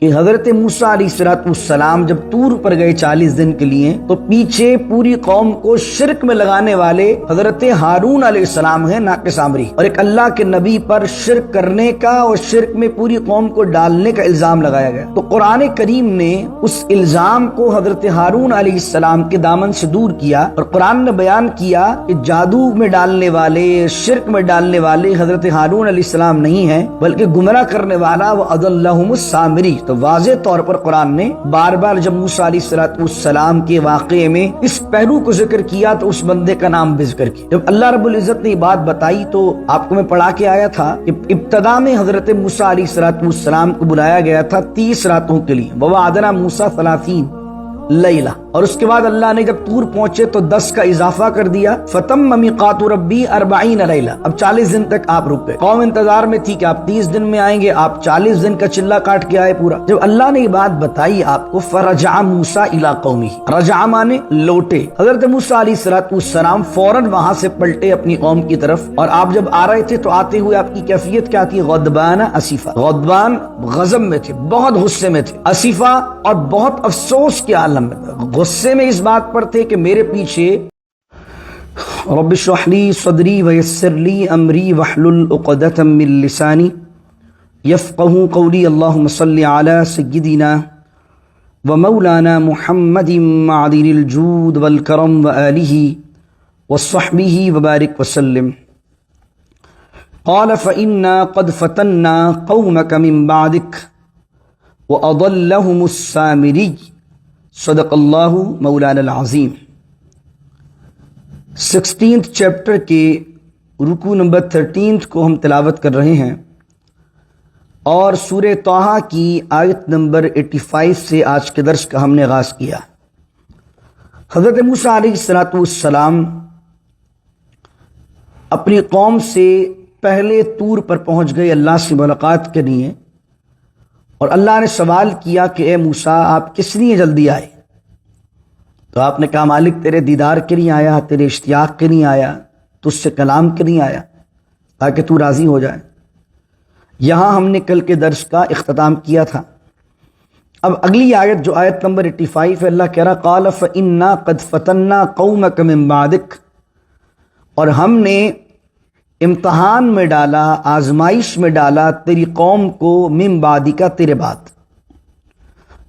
کہ حضرت موسیٰ علیہ السلام جب طور پر گئے 40 دن کے لیے تو پیچھے پوری قوم کو شرک میں لگانے والے حضرت ہارون علیہ السلام ہیں ناقہ سامری، اور ایک اللہ کے نبی پر شرک کرنے کا اور شرک میں پوری قوم کو ڈالنے کا الزام لگایا گیا۔ تو قرآن کریم نے اس الزام کو حضرت ہارون علیہ السلام کے دامن سے دور کیا، اور قرآن نے بیان کیا کہ جادو میں ڈالنے والے، شرک میں ڈالنے والے حضرت ہارون علیہ السلام نہیں ہیں، بلکہ گمراہ کرنے والا وہ اضلہم السامری۔ تو واضح طور پر قرآن نے بار بار جب موسیٰ علیہ السلام کے واقعے میں اس پہلو کو ذکر کیا تو اس بندے کا نام بھی ذکر کیا۔ جب اللہ رب العزت نے یہ بات بتائی تو آپ کو میں پڑھا کے آیا تھا کہ ابتدا میں حضرت موسیٰ علیہ السلام کو بلایا گیا تھا 30 راتوں کے لیے، ووعدنا موسیٰ 30 لیلہ، اور اس کے بعد اللہ نے جب طور پہنچے تو 10 کا اضافہ کر دیا، فتم میقات ربی 40 لیلہ، اب 40 دن تک آپ رک گئے۔ قوم انتظار میں تھی کہ آپ 30 دن میں آئیں گے، آپ 40 دن کا چلہ کاٹ کے آئے پورا۔ جب اللہ نے یہ بات بتائی آپ کو، فرجع موسیٰ الی قومہ، رجع مانے لوٹے، حضرت موسیٰ علیہ السلام فوراً وہاں سے پلٹے اپنی قوم کی طرف، اور آپ جب آ رہے تھے تو آتے ہوئے آپ کی کیفیت کیا تھی؟ غضبان اسیفا، غضبان غضب میں تھے، بہت غصے میں تھے، اسیفا اور بہت افسوس کے عالم میں تھے، غصے میں اس بات پر تھے کہ میرے پیچھے رب اشرح لی صدری ویسر لی امری واحلل عقدۃ من لسانی یفقہوا قولی، اللہم صلی علی سیدنا ومولانا محمد معدن الجود والکرم وآلہ وصحبہ وبارک وسلم۔ قال فإنا قد فتنا قومك من بعدك وأضلهم السامري، صدق اللہ مولانا العظیم۔ 16 چیپٹر کے رکوع نمبر 13 کو ہم تلاوت کر رہے ہیں، اور سورہ طٰہٰ کی آیت نمبر 85 سے آج کے درس کا ہم نے آغاز کیا۔ حضرت موسیٰ علیہ السلام اپنی قوم سے پہلے طور پر پہنچ گئے اللہ سے ملاقات کے لیے، اور اللہ نے سوال کیا کہ اے موسیٰ آپ کس لیے جلدی آئے؟ تو آپ نے کہا مالک تیرے دیدار کے لیے آیا، تیرے اشتیاق کے لیے آیا، تجھ سے کلام کے لیے آیا تاکہ تو راضی ہو جائے۔ یہاں ہم نے کل کے درس کا اختتام کیا تھا۔ اب اگلی آیت جو آیت نمبر 85 ہے، اللہ کہہ رہا قال فإنا قد فتنا قومك من بعدك، اور ہم نے امتحان میں ڈالا، آزمائش میں ڈالا تیری قوم کو، من بعدک تیرے بعد۔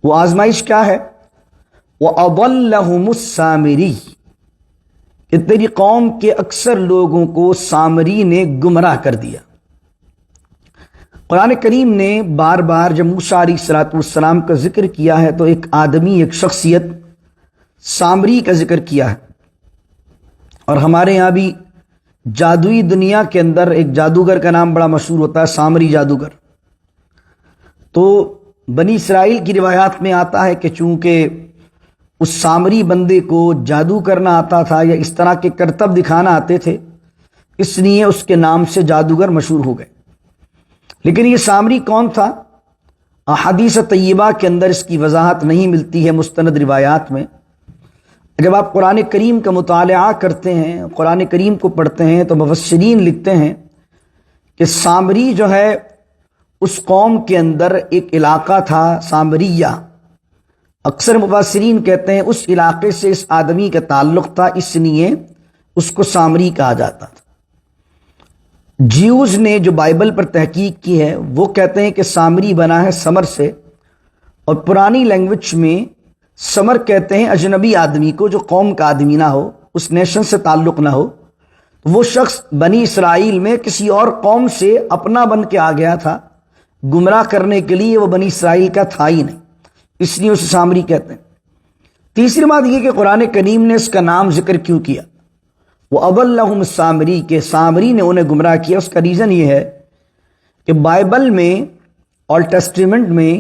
وہ آزمائش کیا ہے؟ وَأَضَلَّهُمُ السَّامِرِي، کہ تیری قوم کے اکثر لوگوں کو سامری نے گمراہ کر دیا۔ قرآن کریم نے بار بار جب موسیٰ علیہ السلام کا ذکر کیا ہے تو ایک آدمی، ایک شخصیت سامری کا ذکر کیا ہے، اور ہمارے یہاں بھی جادوئی دنیا کے اندر ایک جادوگر کا نام بڑا مشہور ہوتا ہے، سامری جادوگر۔ تو بنی اسرائیل کی روایات میں آتا ہے کہ چونکہ اس سامری بندے کو جادو کرنا آتا تھا یا اس طرح کے کرتب دکھانا آتے تھے، اس لیے اس کے نام سے جادوگر مشہور ہو گئے۔ لیکن یہ سامری کون تھا؟ احادیث طیبہ کے اندر اس کی وضاحت نہیں ملتی ہے مستند روایات میں۔ جب آپ قرآن کریم کا مطالعہ کرتے ہیں، قرآن کریم کو پڑھتے ہیں، تو مفسرین لکھتے ہیں کہ سامری جو ہے اس قوم کے اندر ایک علاقہ تھا سامریہ، اکثر مفسرین کہتے ہیں اس علاقے سے اس آدمی کا تعلق تھا، اس لیے اس کو سامری کہا جاتا تھا۔ جیوز نے جو بائبل پر تحقیق کی ہے وہ کہتے ہیں کہ سامری بنا ہے سمر سے، اور پرانی لینگویج میں سمر کہتے ہیں اجنبی آدمی کو، جو قوم کا آدمی نہ ہو، اس نیشن سے تعلق نہ ہو۔ وہ شخص بنی اسرائیل میں کسی اور قوم سے اپنا بن کے آ گیا تھا، گمراہ کرنے کے لیے وہ بنی اسرائیل کا تھا ہی نہیں، اس لیے اسے سامری کہتے ہیں۔ تیسری بات یہ کہ قرآن کریم نے اس کا نام ذکر کیوں کیا؟ وہ اضلہم السامری، کہ سامری نے انہیں گمراہ کیا۔ اس کا ریزن یہ ہے کہ بائبل میں، اولڈ ٹیسٹیمنٹ میں،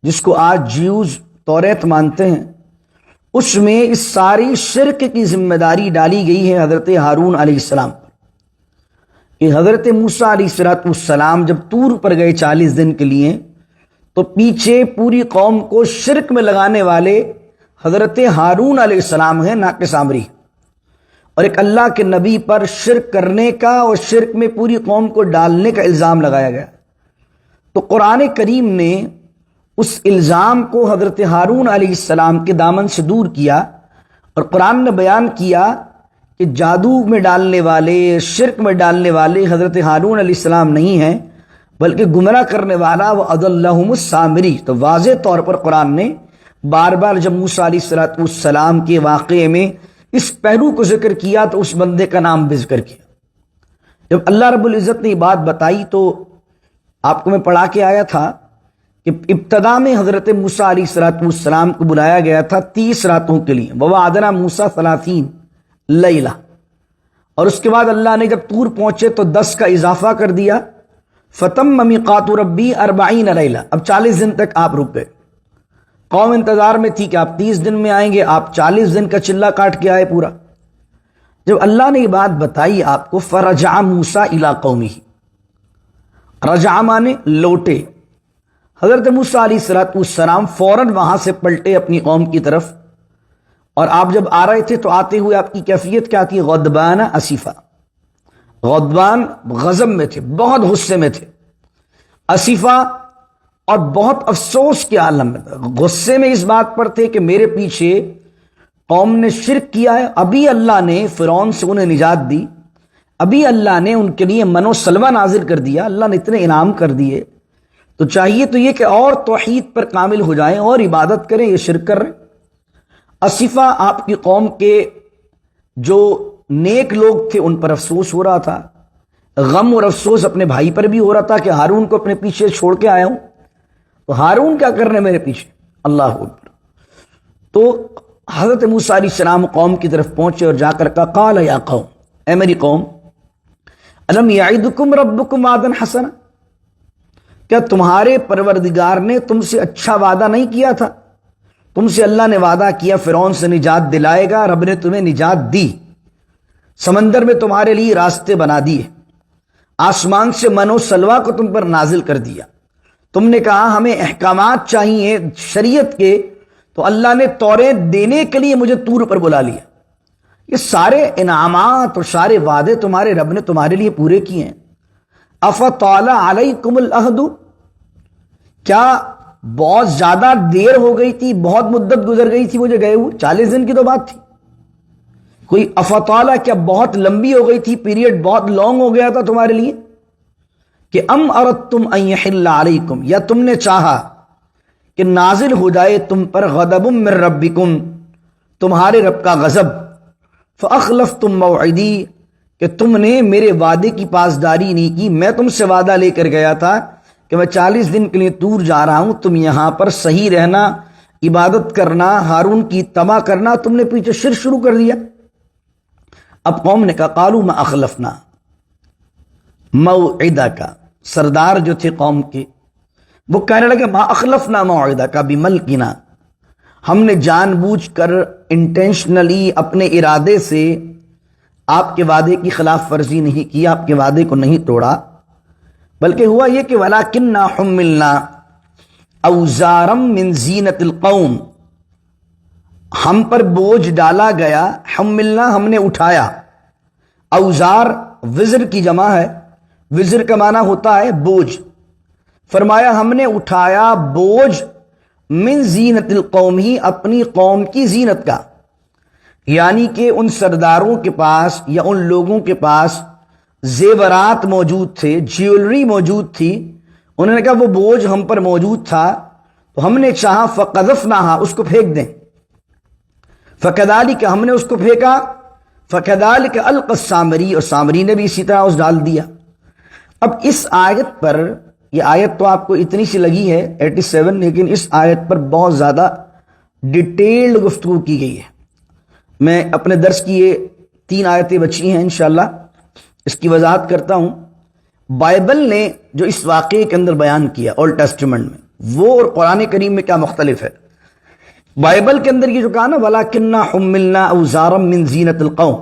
جس کو آج جیوز توریت مانتے ہیں، اس میں اس ساری شرک کی ذمہ داری ڈالی گئی ہے حضرت ہارون علیہ السلام پر، کہ حضرت موسیٰ علیہ السلام جب طور پر گئے 40 دن کے لیے تو پیچھے پوری قوم کو شرک میں لگانے والے حضرت ہارون علیہ السلام ہیں ناقہ سامری، اور ایک اللہ کے نبی پر شرک کرنے کا اور شرک میں پوری قوم کو ڈالنے کا الزام لگایا گیا۔ تو قرآن کریم نے اس الزام کو حضرت ہارون علیہ السلام کے دامن سے دور کیا، اور قرآن نے بیان کیا کہ جادو میں ڈالنے والے، شرک میں ڈالنے والے حضرت ہارون علیہ السلام نہیں ہیں، بلکہ گمراہ کرنے والا وہ اضلہم السامری۔ تو واضح طور پر قرآن نے بار بار جب موسیٰ علیہ السلام کے واقعے میں اس پہلو کو ذکر کیا تو اس بندے کا نام بھی ذکر کیا۔ جب اللہ رب العزت نے یہ بات بتائی تو آپ کو میں پڑھا کے آیا تھا کہ ابتدا میں حضرت موسیٰ علیہ السلام کو بلایا گیا تھا 30 راتوں کے لیے، ووعدنا موسیٰ 30 لیلہ، اور اس کے بعد اللہ نے جب طور پہنچے تو 10 کا اضافہ کر دیا، فتم میقات ربی 40 لیلہ، اب 40 دن تک آپ رک گئے۔ قوم انتظار میں تھی کہ آپ 30 دن میں آئیں گے، آپ 40 دن کا چلہ کاٹ کے آئے پورا۔ جب اللہ نے یہ بات بتائی آپ کو، فرجع موسیٰ الی قومہ، رجع مانے لوٹے، حضرت موسیٰ علیہ السلام فوراً وہاں سے پلٹے اپنی قوم کی طرف، اور آپ جب آ رہے تھے تو آتے ہوئے آپ کی کیفیت کیا تھی؟ غضبان اسیفا، غضبان غضب میں تھے، بہت غصے میں تھے، اسیفا اور بہت افسوس کے عالم میں تھے، غصے میں اس بات پر تھے کہ میرے پیچھے قوم نے شرک کیا ہے، ابھی اللہ نے فرعون سے انہیں نجات دی، ابھی اللہ نے ان کے لیے من و سلوہ نازل کر دیا، اللہ نے اتنے انعام کر دیے، تو چاہیے تو یہ کہ اور توحید پر کامل ہو جائیں اور عبادت کریں، یہ شرک کر رہے ہیں۔ اسیفا آپ کی قوم کے جو نیک لوگ تھے ان پر افسوس ہو رہا تھا، غم اور افسوس اپنے بھائی پر بھی ہو رہا تھا کہ ہارون کو اپنے پیچھے چھوڑ کے آیا ہوں، تو ہارون کیا کر رہے میرے پیچھے، اللہ اکبر۔ تو حضرت موسیٰ علیہ السلام قوم کی طرف پہنچے اور جا کر کہا، قال یا قوم، اے میری قوم، الم یعدکم ربکم وعدا حسنا، کیا تمہارے پروردگار نے تم سے اچھا وعدہ نہیں کیا تھا؟ تم سے اللہ نے وعدہ کیا فرعون سے نجات دلائے گا، رب نے تمہیں نجات دی، سمندر میں تمہارے لیے راستے بنا دیے، آسمان سے من و سلوہ کو تم پر نازل کر دیا، تم نے کہا ہمیں احکامات چاہیے شریعت کے، تو اللہ نے توریت دینے کے لیے مجھے طور پر بلا لیا۔ یہ سارے انعامات اور سارے وعدے تمہارے رب نے تمہارے لیے پورے کیے ہیں۔ افطال علیکم العہد، کیا بہت زیادہ دیر ہو گئی تھی، بہت مدت گزر گئی تھی مجھے گئے ہوئے؟ 40 دن کی تو بات تھی، کوئی افطال کیا بہت لمبی ہو گئی تھی، پیریڈ بہت لانگ ہو گیا تھا تمہارے لیے؟ کہ ام اردتم ان یحل علیکم، یا تم نے چاہا کہ نازل ہو جائے تم پر غضب من ربکم، تمہارے رب کا غضب، فاخلفتم موعدی، کہ تم نے میرے وعدے کی پاسداری نہیں کی۔ میں تم سے وعدہ لے کر گیا تھا کہ میں 40 دن کے لیے طور جا رہا ہوں، تم یہاں پر صحیح رہنا، عبادت کرنا، ہارون کی اتباع کرنا، تم نے پیچھے شرک شروع کر دیا۔ اب قوم نے کہا، قالوا ما اخلفنا موعدک، سردار جو تھے قوم کے وہ کہنے لگے، ما اخلفنا موعدک بملکنا، ہم نے جان بوجھ کر انٹینشنلی اپنے ارادے سے آپ کے وعدے کی خلاف ورزی نہیں کی، آپ کے وعدے کو نہیں توڑا، بلکہ ہوا یہ کہ ولکننا حملنا اوزارا من زینت القوم، ہم پر بوجھ ڈالا گیا، حملنا ہم نے اٹھایا، اوزار وزر کی جمع ہے، وزر کا معنی ہوتا ہے بوجھ، فرمایا ہم نے اٹھایا بوجھ من زینت القوم، ہی اپنی قوم کی زینت کا، یعنی کہ ان سرداروں کے پاس یا ان لوگوں کے پاس زیورات موجود تھے، جیولری موجود تھی، انہوں نے کہا وہ بوجھ ہم پر موجود تھا تو ہم نے چاہا فقذفناہا، اس کو پھینک دیں، فکذالک ہم نے اس کو پھینکا، فکذالک القی السامری، اور سامری نے بھی اسی طرح اس ڈال دیا۔ اب اس آیت پر، یہ آیت تو آپ کو اتنی سی لگی ہے 87، لیکن اس آیت پر بہت زیادہ ڈیٹیلڈ گفتگو کی گئی ہے۔ میں اپنے درس کی یہ 3 آیتیں بچی ہیں، انشاءاللہ اس کی وضاحت کرتا ہوں۔ بائبل نے جو اس واقعے کے اندر بیان کیا اولڈ ٹیسٹمنٹ میں، وہ اور قرآن کریم میں کیا مختلف ہے۔ بائبل کے اندر یہ جو کہا نا، وَلَكِنَّا حُمِّلْنَا أَوْزَارًا مِّن زِینَةِ الْقَوْمِ،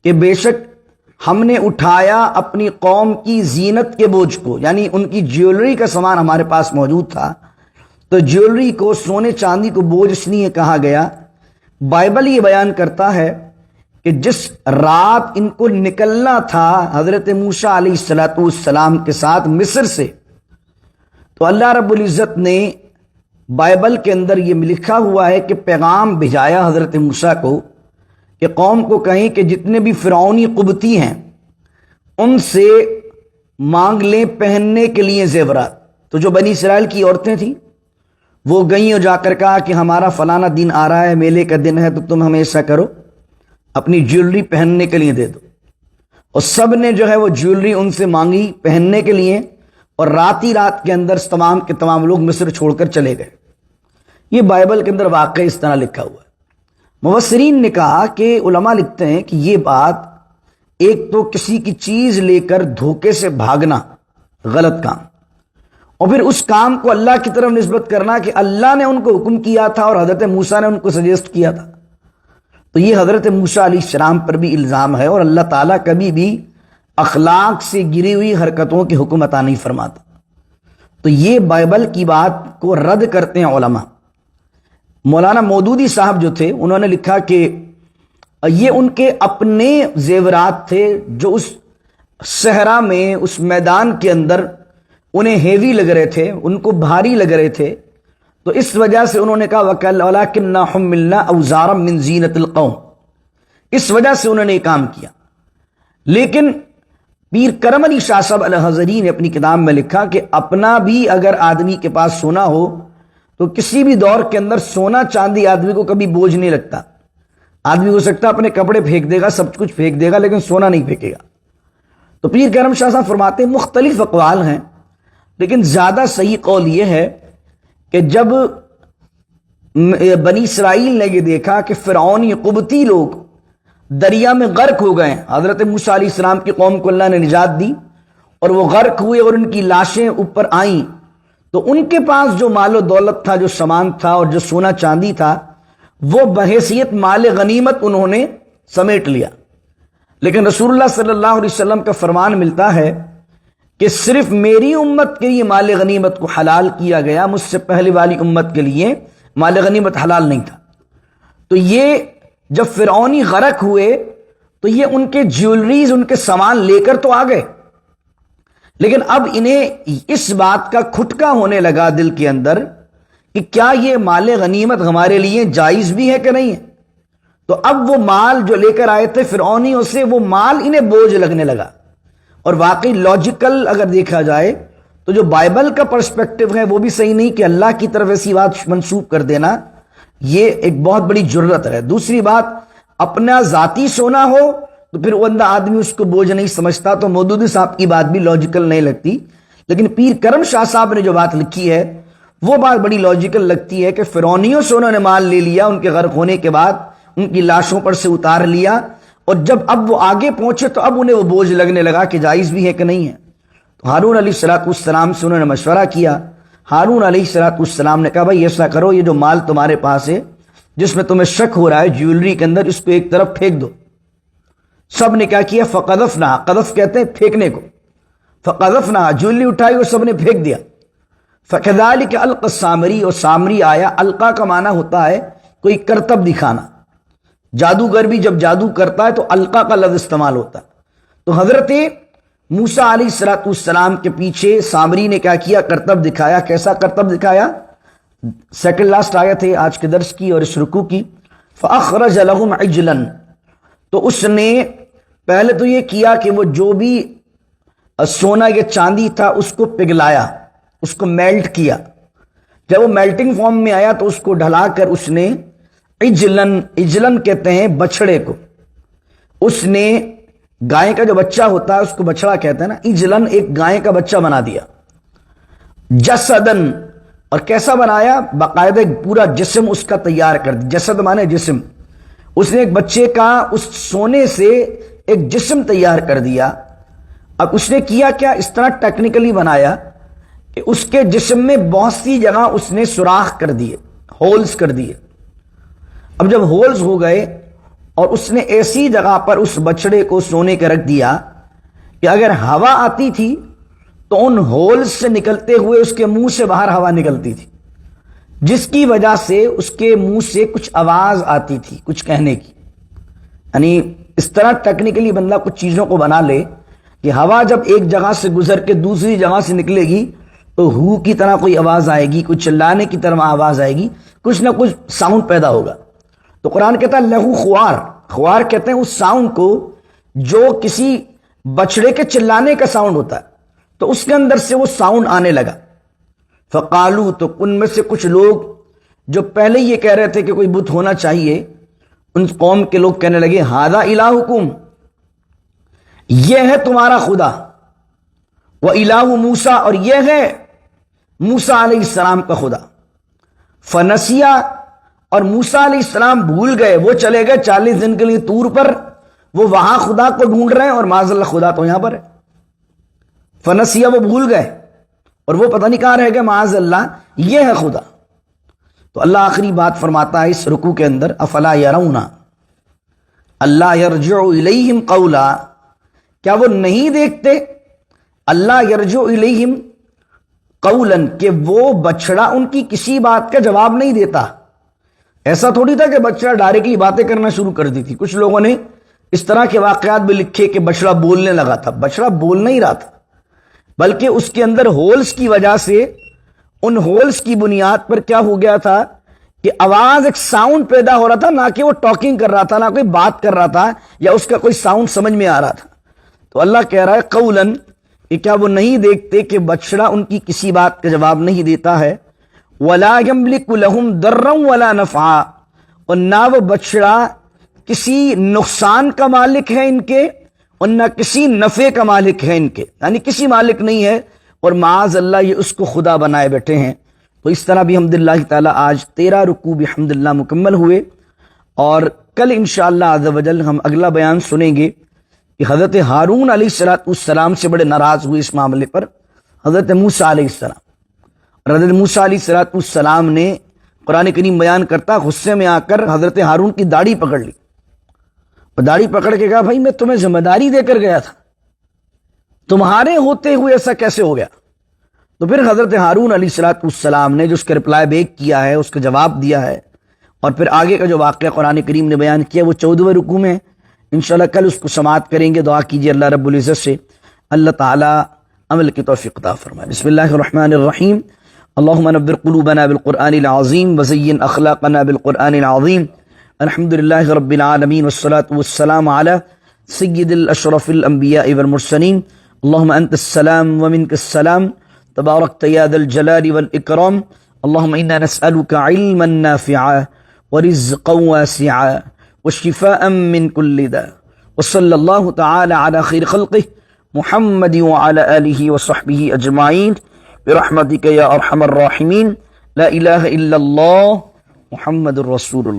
کہ بے شک ہم نے اٹھایا اپنی قوم کی زینت کے بوجھ کو، یعنی ان کی جیولری کا سامان ہمارے پاس موجود تھا، تو جیولری کو، سونے چاندی کو بوجھ اس لیے کہا گیا۔ بائبل یہ بیان کرتا ہے کہ جس رات ان کو نکلنا تھا حضرت موسیٰ علیہ السلام کے ساتھ مصر سے، تو اللہ رب العزت نے بائبل کے اندر یہ لکھا ہوا ہے کہ پیغام بھیجایا حضرت موسیٰ کو کہ قوم کو کہیں کہ جتنے بھی فرعونی قبطی ہیں ان سے مانگ لیں پہننے کے لیے زیورات۔ تو جو بنی اسرائیل کی عورتیں تھیں وہ گئیں اور جا کر کہا کہ ہمارا فلانا دن آ رہا ہے، میلے کا دن ہے، تو تم ہمیں ایسا کرو اپنی جیولری پہننے کے لیے دے دو۔ اور سب نے جو ہے وہ جیولری ان سے مانگی پہننے کے لیے، اور رات ہی رات کے اندر تمام کے تمام لوگ مصر چھوڑ کر چلے گئے۔ یہ بائبل کے اندر واقع اس طرح لکھا ہوا ہے۔ مفسرین نے کہا کہ علماء لکھتے ہیں کہ یہ بات ایک تو کسی کی چیز لے کر دھوکے سے بھاگنا غلط کام، اور پھر اس کام کو اللہ کی طرف نسبت کرنا کہ اللہ نے ان کو حکم کیا تھا اور حضرت موسیٰ نے ان کو سجیسٹ کیا تھا، تو یہ حضرت موسیٰ علیہ السلام پر بھی الزام ہے، اور اللہ تعالیٰ کبھی بھی اخلاق سے گری ہوئی حرکتوں کی حکم عطا نہیں فرماتا۔ تو یہ بائبل کی بات کو رد کرتے ہیں علماء۔ مولانا مودودی صاحب جو تھے انہوں نے لکھا کہ یہ ان کے اپنے زیورات تھے جو اس صحرا میں، اس میدان کے اندر انہیں ہیوی لگ رہے تھے، ان کو بھاری لگ رہے تھے، تو اس وجہ سے انہوں نے کہا وَلَكِنَّا حُمِّلْنَا أَوْزَارًا مِّن زِينَةِ الْقَوْمِ، اس وجہ سے انہوں نے یہ کام کیا۔ لیکن پیر کرم علی شاہ صاحب الحضری نے اپنی کتاب میں لکھا کہ اپنا بھی اگر آدمی کے پاس سونا ہو تو کسی بھی دور کے اندر سونا چاندی آدمی کو کبھی بوجھ نہیں لگتا۔ آدمی ہو سکتا اپنے کپڑے پھینک دے گا، سب کچھ پھینک دے گا، لیکن سونا نہیں پھینکے گا۔ تو پیر کرم شاہ صاحب فرماتے ہیں مختلف اقوال ہیں، لیکن زیادہ صحیح قول یہ ہے کہ جب بنی اسرائیل نے یہ دیکھا کہ فرعونی قبطی لوگ دریا میں غرق ہو گئے، حضرت موسیٰ علیہ السلام کی قوم کو اللہ نے نجات دی اور وہ غرق ہوئے اور ان کی لاشیں اوپر آئیں، تو ان کے پاس جو مال و دولت تھا، جو سامان تھا اور جو سونا چاندی تھا، وہ بحیثیت مال غنیمت انہوں نے سمیٹ لیا۔ لیکن رسول اللہ صلی اللہ علیہ وسلم کا فرمان ملتا ہے کہ صرف میری امت کے لیے مال غنیمت کو حلال کیا گیا، مجھ سے پہلے والی امت کے لیے مال غنیمت حلال نہیں تھا۔ تو یہ جب فرعونی غرق ہوئے تو یہ ان کے جیولریز، ان کے سامان لے کر تو آ گئے، لیکن اب انہیں اس بات کا کھٹکا ہونے لگا دل کے اندر کہ کیا یہ مال غنیمت ہمارے لیے جائز بھی ہے کہ نہیں ہے۔ تو اب وہ مال جو لے کر آئے تھے فرعونیوں سے، وہ مال انہیں بوجھ لگنے لگا۔ اور واقعی لاجیکل اگر دیکھا جائے تو جو بائبل کا پرسپیکٹو ہے وہ بھی صحیح نہیں کہ اللہ کی طرف ایسی بات منسوب کر دینا، یہ ایک بہت بڑی جرت ہے۔ دوسری بات، اپنا ذاتی سونا ہو تو پھر وہ بندہ آدمی اس کو بوجھ نہیں سمجھتا، تو مودودی صاحب کی بات بھی لاجیکل نہیں لگتی۔ لیکن پیر کرم شاہ صاحب نے جو بات لکھی ہے وہ بات بڑی لاجیکل لگتی ہے کہ فرعونیوں سے انہوں نے مال لے لیا، ان کے غرق ہونے کے بعد ان کی لاشوں پر سے اتار لیا، اور جب اب وہ آگے پہنچے تو اب انہیں وہ بوجھ لگنے لگا کہ جائز بھی ہے کہ نہیں ہے۔ تو ہارون علیہ السلام سے انہوں نے مشورہ کیا۔ ہارون علیہ السلام نے کہا بھائی ایسا کرو، یہ جو مال تمہارے پاس ہے جس میں تمہیں شک ہو رہا ہے جیولری کے اندر، اس کو ایک طرف پھینک دو۔ سب نے کیا کیا؟ فقذفنا، قذف کہتے ہیں پھینکنے کو، فقذفنا، جیولری اٹھائی اور سب نے پھینک دیا۔ فکذالک القی السامری، اور سامری آیا۔ القا کا معنی ہوتا ہے کوئی کرتب دکھانا، جادوگر بھی جب جادو کرتا ہے تو القا کا لفظ استعمال ہوتا ہے۔ تو حضرت موسیٰ علیہ السلام کے پیچھے سامری نے کیا کیا؟ کرتب دکھایا۔ کیسا کرتب دکھایا؟ سیکنڈ لاسٹ آیت ہے آج کے درس کی اور اس رکوع کی۔ فَأَخْرَجَ لَهُمْ عِجْلًا، تو اس نے پہلے تو یہ کیا کہ وہ جو بھی سونا یا چاندی تھا اس کو پگھلایا، اس کو میلٹ کیا۔ جب وہ میلٹنگ فارم میں آیا تو اس کو ڈھلا کر اس نے اجلن کہتے ہیں بچڑے کو، اس نے گائے کا جو بچہ ہوتا ہے اس کو بچڑا کہتے ہیں نا، اجلن ایک گائے کا بچہ بنا دیا۔ جسدن، اور کیسا بنایا؟ باقاعدہ ایک پورا جسم اس کا تیار کر دیا۔ جسد مانے جسم، اس نے ایک بچے کا اس سونے سے ایک جسم تیار کر دیا۔ اب اس نے کیا کیا؟ اس طرح ٹیکنیکلی بنایا کہ اس کے جسم میں بہت سی جگہ اس نے سوراخ کر دیے، ہولز کر دیے۔ اب جب ہولز ہو گئے اور اس نے ایسی جگہ پر اس بچڑے کو سونے کے رکھ دیا کہ اگر ہوا آتی تھی تو ان ہولز سے نکلتے ہوئے اس کے منہ سے باہر ہوا نکلتی تھی، جس کی وجہ سے اس کے منہ سے کچھ آواز آتی تھی کچھ کہنے کی۔ یعنی اس طرح ٹیکنیکلی بندہ کچھ چیزوں کو بنا لے کہ ہوا جب ایک جگہ سے گزر کے دوسری جگہ سے نکلے گی تو ہو کی طرح کوئی آواز آئے گی، کوئی چلانے کی طرح آواز آئے گی، کچھ نہ کچھ ساؤنڈ پیدا ہوگا۔ تو قرآن کہتا ہے لہو خوار، خوار کہتے ہیں اس ساؤنڈ کو جو کسی بچڑے کے چلانے کا ساؤنڈ ہوتا ہے، تو اس کے اندر سے وہ ساؤنڈ آنے لگا۔ فقالو، تو ان میں سے کچھ لوگ جو پہلے یہ کہہ رہے تھے کہ کوئی بت ہونا چاہیے، ان قوم کے لوگ کہنے لگے ھذا الہکم، یہ ہے تمہارا خدا، وَإِلَٰهُ موسیٰ، اور یہ ہے موسیٰ علیہ السلام کا خدا۔ فنسیا، اور موسیٰ علیہ السلام بھول گئے، وہ چلے گئے 40 دن کے لیے طور پر، وہ وہاں خدا کو ڈھونڈ رہے ہیں اور معاذ اللہ خدا تو یہاں پر ہے۔ فنسیا، وہ بھول گئے اور وہ پتہ نہیں کہاں رہ گئے، معاذ اللہ یہ ہے خدا۔ تو اللہ آخری بات فرماتا ہے اس رکوع کے اندر، افلا یرون اللہ یرجع الیہم قولا، کیا وہ نہیں دیکھتے، اللہ یرجع الیہم قولا، کہ وہ بچڑا ان کی کسی بات کا جواب نہیں دیتا۔ ایسا تھوڑی تھا کہ بچڑا ڈائریکٹلی باتیں کرنا شروع کر دی تھی، کچھ لوگوں نے اس طرح کے واقعات بھی لکھے کہ بچڑا بولنے لگا تھا۔ بچڑا بول نہیں رہا تھا، بلکہ اس کے اندر ہولز کی وجہ سے، ان ہولز کی بنیاد پر کیا ہو گیا تھا کہ آواز، ایک ساؤنڈ پیدا ہو رہا تھا، نہ کہ وہ ٹاکنگ کر رہا تھا، نہ کوئی بات کر رہا تھا یا اس کا کوئی ساؤنڈ سمجھ میں آ رہا تھا۔ تو اللہ کہہ رہا ہے قولن، کہ کیا وہ نہیں دیکھتے کہ بچڑا ان کی کسی بات کا جواب نہیں دیتا ہے، ولا یملک لہم ضرا ولا نفعا، اور نہ وہ بچڑا کسی نقصان کا مالک ہے ان کے، اور نہ کسی نفع کا مالک ہے ان کے، یعنی کسی مالک نہیں ہے، اور معاذ اللہ یہ اس کو خدا بنائے بیٹھے ہیں۔ تو اس طرح بھی الحمدللہ تعالی آج 13 رکوع بھی الحمدللہ مکمل ہوئے، اور کل انشاءاللہ عز و جل ہم اگلا بیان سنیں گے کہ حضرت ہارون علیہ السلام سے بڑے ناراض ہوئے اس معاملے پر حضرت موسیٰ علیہ السلام، اور حضرت موسیٰ علیہ السلام نے، قرآن کریم بیان کرتا، غصے میں آ کر حضرت ہارون کی داڑھی پکڑ لی، اور داڑھی پکڑ کے کہا بھائی میں تمہیں ذمہ داری دے کر گیا تھا، تمہارے ہوتے ہوئے ایسا کیسے ہو گیا؟ تو پھر حضرت ہارون علیہ السلام نے جو اس کا رپلائی بیک کیا ہے، اس کا جواب دیا ہے، اور پھر آگے کا جو واقعہ قرآن کریم نے بیان کیا وہ 14ویں رکوع میں، انشاءاللہ کل اس کو سماعت کریں گے۔ دعا کیجیے اللہ رب العزت سے اللہ تعالی عمل کی توفیق عطا فرمائے۔ بسم اللہ الرحمن الرحیم، اللہم نور قلوبنا بالقرآن العظیم وزین اخلاقنا بالقرآن العظیم، الحمد للہ رب العالمین والصلاة والسلام علی سید الاشرف الانبیاء والمرسلین، اللہم انت السلام ومنک السلام، تبارکت یا ذا الجلال والاکرام، اللہم انا نسألک علما نافعا ورزقا واسعا وشفاء من كل داء، وصلی اللہ تعالی علی خیر خلقہ محمد وعلی آلہ وصحبہ اجمعین برحمتک یا ارحم الراحمین، لا الہ الا اللہ محمد الرسول اللہ۔